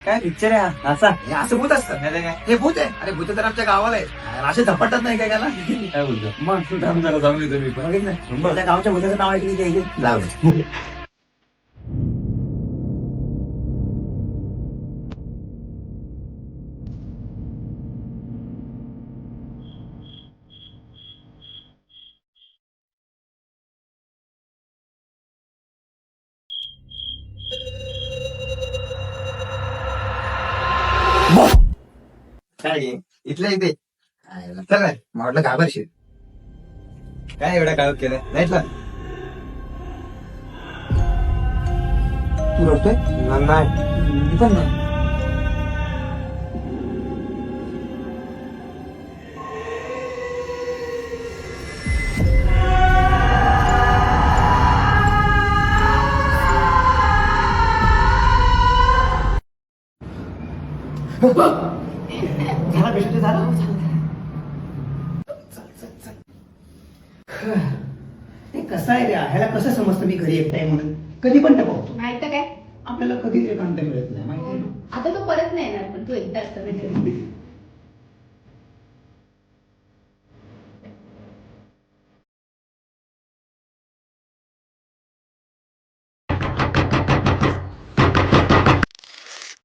काय पिक्चर आहे हा असा? हे असं भूत असतं नाही काय हे भूत आहे. अरे भूत तर आमच्या गावाला आहे. असे झपटत नाही काय त्याला. काय बोलतो? मग तू थांब जरा जाऊन येतो मी पण. बघितलं त्या गावच्या भूताचं नाव ऐकली की लावलं. काय आहे? इथल्या इथे चल काय म्हटलं घाबरशील काय एवढं काळोख केलं नाहीतला तू रडतोय मी पण नाही झाला पेशंट झाला ते कसं आहे रे ह्याला कसं समजतं मी घरी एकटा आहे म्हणून कधी पण टपवतो माहित काय आपल्याला कधीच एकांत मिळत नाही माहिती